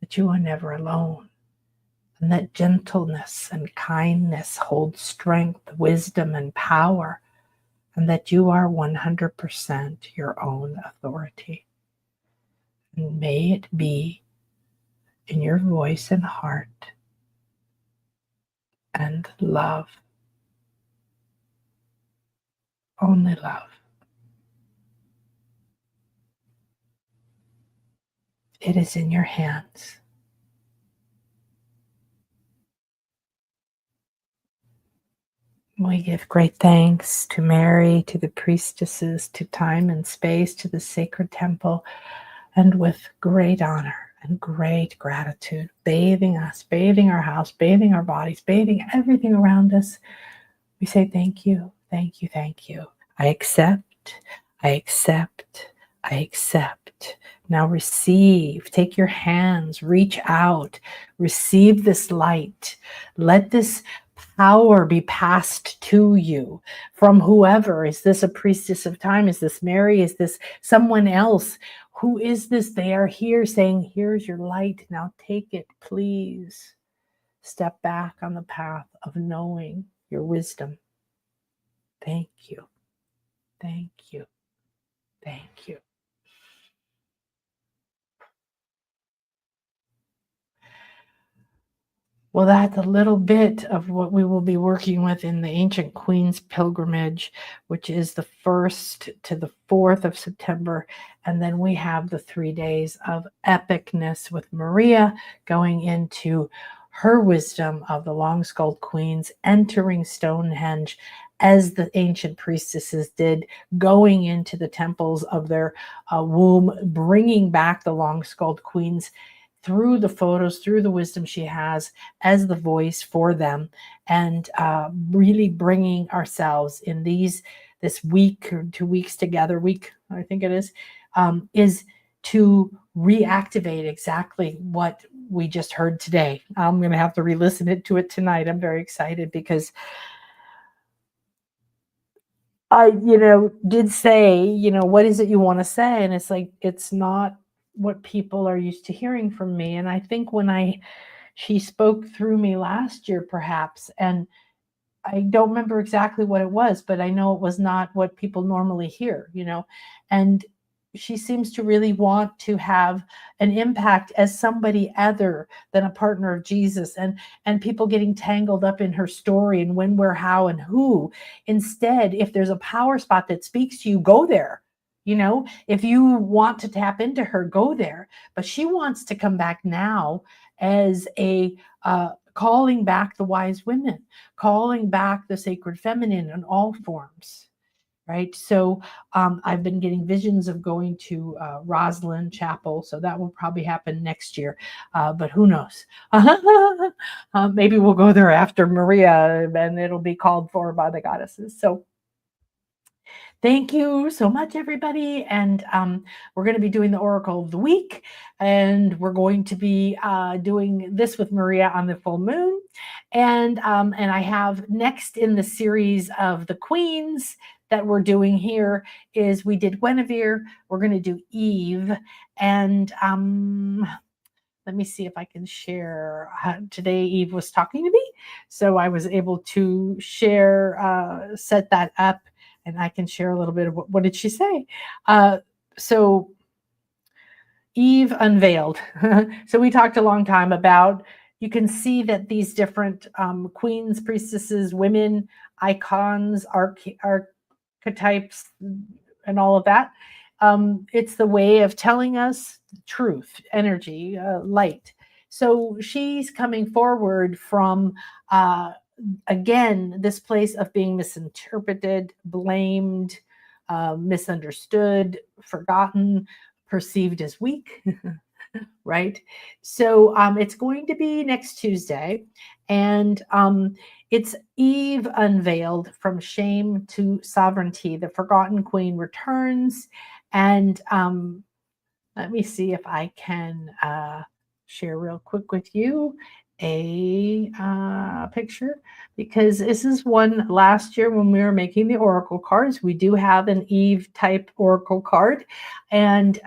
that you are never alone and that gentleness and kindness hold strength, wisdom, and power, and that you are 100% your own authority. And may it be in your voice and heart and love, only love. It is in your hands. We give great thanks to Mary, to the priestesses, to time and space, to the sacred temple, and with great honor and great gratitude, bathing us, bathing our house, bathing our bodies, bathing everything around us, we say thank you, thank you, thank you. I accept, I accept, I accept. Now receive, take your hands, reach out, receive this light. Let this power be passed to you from whoever. Is this a priestess of time? Is this Mary? Is this someone else? Who is this? They are here saying, here's your light. Now take it, please. Step back on the path of knowing your wisdom. Thank you. Thank you. Thank you. Well, that's a little bit of what we will be working with in the Ancient Queen's Pilgrimage, which is the 1st to the 4th of September. And then we have the 3 days of epicness with Maria going into her wisdom of the long-skulled queens, entering Stonehenge as the ancient priestesses did, going into the temples of their womb, bringing back the long-skulled queens through the photos, through the wisdom she has as the voice for them, and really bringing ourselves in this week or 2 weeks together, I think it is to reactivate exactly what we just heard today. I'm going to have to re-listen to it tonight. I'm very excited because I, did say, what is it you want to say? And it's like, it's not what people are used to hearing from me. And I think when she spoke through me last year, perhaps, and I don't remember exactly what it was, but I know it was not what people normally hear, and she seems to really want to have an impact as somebody other than a partner of Jesus, and people getting tangled up in her story and when, where, how, and who. Instead, if there's a power spot that speaks to you, go there. If you want to tap into her, go there. But she wants to come back now as a calling back the wise women, calling back the sacred feminine in all forms. Right. So I've been getting visions of going to Rosslyn Chapel. So that will probably happen next year. But who knows? Maybe we'll go there after Maria and it'll be called for by the goddesses. So thank you so much, everybody. And we're going to be doing the Oracle of the Week. And we're going to be doing this with Maria on the full moon. And I have next in the series of the Queens that we're doing here is we did Guinevere. We're going to do Eve. And let me see if I can share. Today, Eve was talking to me. So I was able to share, set that up. And I can share a little bit of what did she say? So Eve unveiled. So we talked a long time about, you can see that these different queens, priestesses, women, icons, archetypes, and all of that. It's the way of telling us truth, energy, light. So she's coming forward from again, this place of being misinterpreted, blamed, misunderstood, forgotten, perceived as weak, right? So it's going to be next Tuesday, and it's Eve unveiled, from shame to sovereignty. The forgotten queen returns, and let me see if I can share real quick with you a picture, because this is one last year when we were making the oracle cards. We do have an Eve type oracle card, and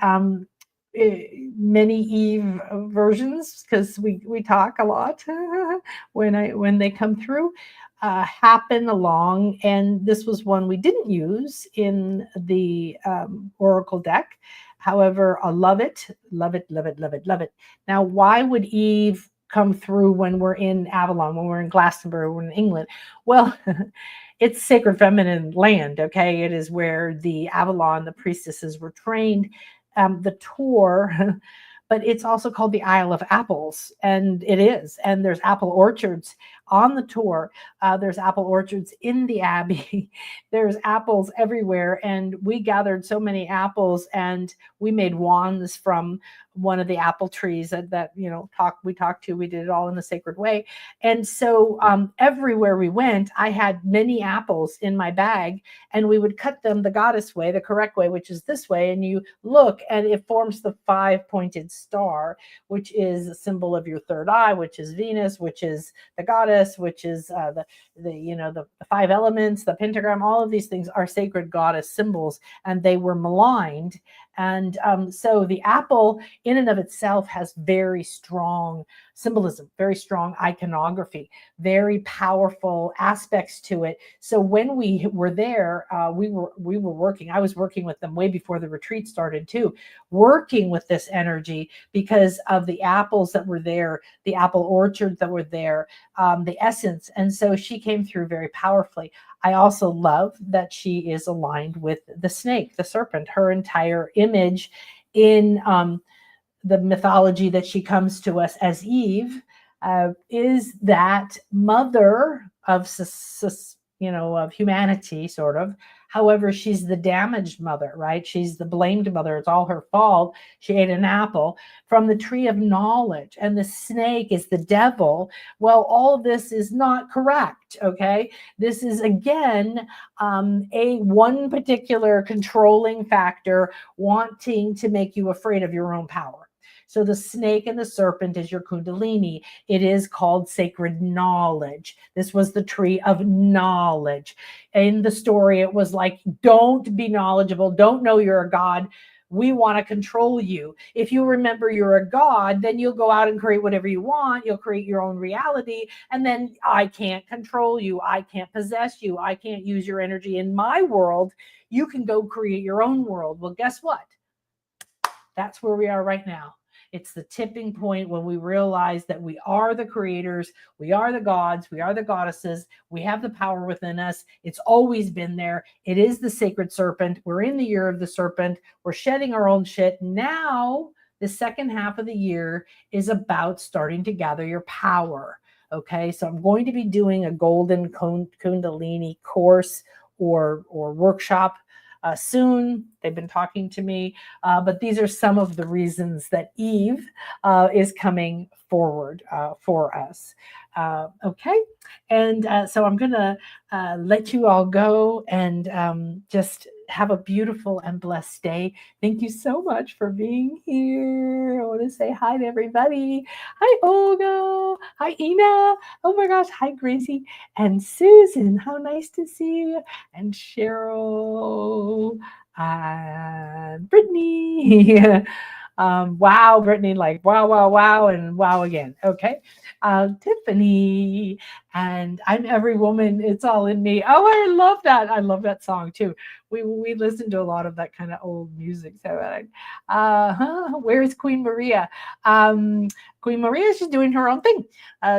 many Eve versions, because we talk a lot when they come through, happen along, and this was one we didn't use in the oracle deck. However, I love it, love it, love it, love it, love it. Now, why would Eve come through when we're in Avalon, when we're in Glastonbury, when we're in England? Well, it's sacred feminine land, okay? It is where the Avalon, the priestesses, were trained. The tour, but it's also called the Isle of Apples, and it is. And there's apple orchards on the tour. There's apple orchards in the Abbey. There's apples everywhere. And we gathered so many apples, and we made wands from one of the apple trees that we talked to. We did it all in the sacred way. And so everywhere we went, I had many apples in my bag, and we would cut them the goddess way, the correct way, which is this way. And you look, and it forms the 5-pointed star, which is a symbol of your third eye, which is Venus, which is the goddess, which is the 5 elements, the pentagram. All of these things are sacred goddess symbols, and they were maligned. And so the apple in and of itself has very strong symbolism, very strong iconography, very powerful aspects to it. So when we were there, we were working. I was working with them way before the retreat started too, working with this energy because of the apples that were there, the apple orchard that were there, the essence. And so she came through very powerfully. I also love that she is aligned with the snake, the serpent. Her entire image in the mythology that she comes to us as Eve is that mother of humanity, sort of. However, she's the damaged mother, right? She's the blamed mother. It's all her fault. She ate an apple from the tree of knowledge, and the snake is the devil. Well, all of this is not correct, okay? This is, again, a one particular controlling factor wanting to make you afraid of your own power. So the snake and the serpent is your kundalini. It is called sacred knowledge. This was the tree of knowledge. In the story, it was like, don't be knowledgeable. Don't know you're a god. We want to control you. If you remember you're a god, then you'll go out and create whatever you want. You'll create your own reality. And then I can't control you. I can't possess you. I can't use your energy in my world. You can go create your own world. Well, guess what? That's where we are right now. It's the tipping point when we realize that we are the creators, we are the gods, we are the goddesses, we have the power within us. It's always been there. It is the sacred serpent. We're in the year of the serpent. We're shedding our own shit. Now, the second half of the year is about starting to gather your power. Okay, so I'm going to be doing a golden kundalini course or workshop soon. They've been talking to me, but these are some of the reasons that Eve is coming forward for us. Okay, and so I'm going to let you all go and just have a beautiful and blessed day. Thank you so much for being here. I want to say hi to everybody. Hi, Olga. Hi, Ina. Oh my gosh. Hi, Gracie and Susan. How nice to see you. And Cheryl and Brittany. Wow, Brittany, like wow, and wow again. Okay. Tiffany, and I'm every woman, it's all in me. Oh, I love that. I love that song too. We listen to a lot of that kind of old music. So, where's Queen Maria? Queen Maria, she's doing her own thing.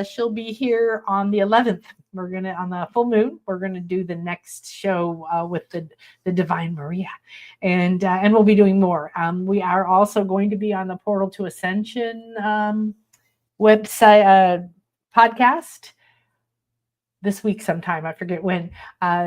She'll be here on the 11th. We're gonna, on the full moon, we're gonna do the next show with the Divine Maria, and we'll be doing more. We are also going to be on the Portal to Ascension website podcast this week sometime. I forget when.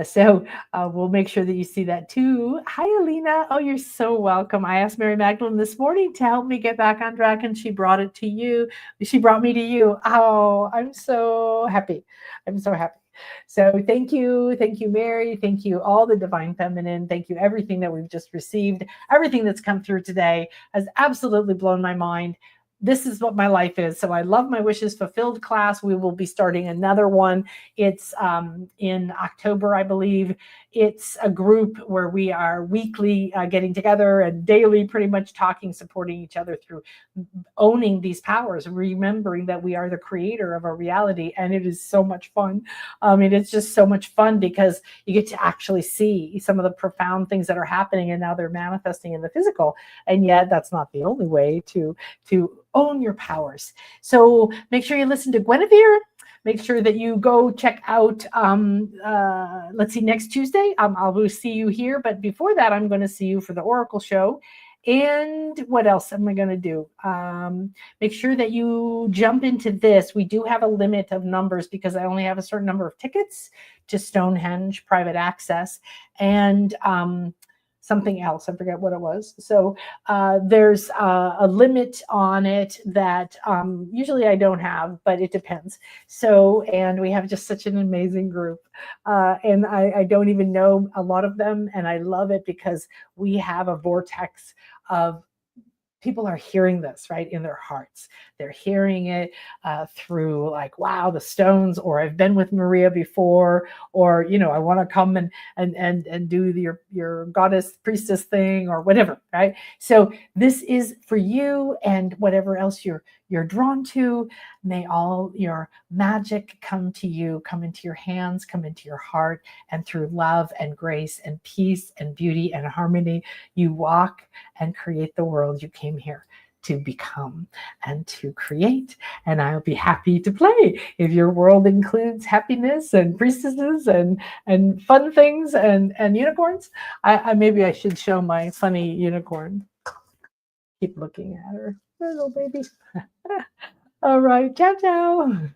So we'll make sure that you see that too. Hi, Alina. Oh, you're so welcome. I asked Mary Magdalene this morning to help me get back on track, and she brought it to you. She brought me to you. Oh, I'm so happy. I'm so happy. So thank you, Mary. Thank you, all the Divine Feminine. Thank you, everything that we've just received. Everything that's come through today has absolutely blown my mind. This is what my life is. So I love my wishes fulfilled class. We will be starting another one. It's in October, I believe. It's a group where we are weekly getting together and daily pretty much talking, supporting each other through owning these powers, remembering that we are the creator of our reality. And it is so much fun. It's just so much fun because you get to actually see some of the profound things that are happening, and now they're manifesting in the physical. And yet that's not the only way to own your powers. So make sure you listen to Guinevere. Make sure that you go check out, let's see, next Tuesday, I will see you here. But before that, I'm going to see you for the Oracle show. And what else am I going to do? Make sure that you jump into this. We do have a limit of numbers because I only have a certain number of tickets to Stonehenge private access, and something else. I forget what it was. So there's a limit on it that usually I don't have, but it depends. So, and we have just such an amazing group. And I don't even know a lot of them. And I love it because we have a vortex of people are hearing this right in their hearts. They're hearing it through like, wow, the stones, or I've been with Maria before, or I want to come and do your goddess priestess thing or whatever, right? So this is for you, and whatever else you're drawn to. May all your magic come to you, come into your hands, come into your heart, and through love and grace and peace and beauty and harmony, you walk and create the world you came here to become and to create. And I'll be happy to play if your world includes happiness and priestesses and fun things and unicorns. Maybe I should show my funny unicorn. Keep looking at her, little baby. All right, ciao ciao.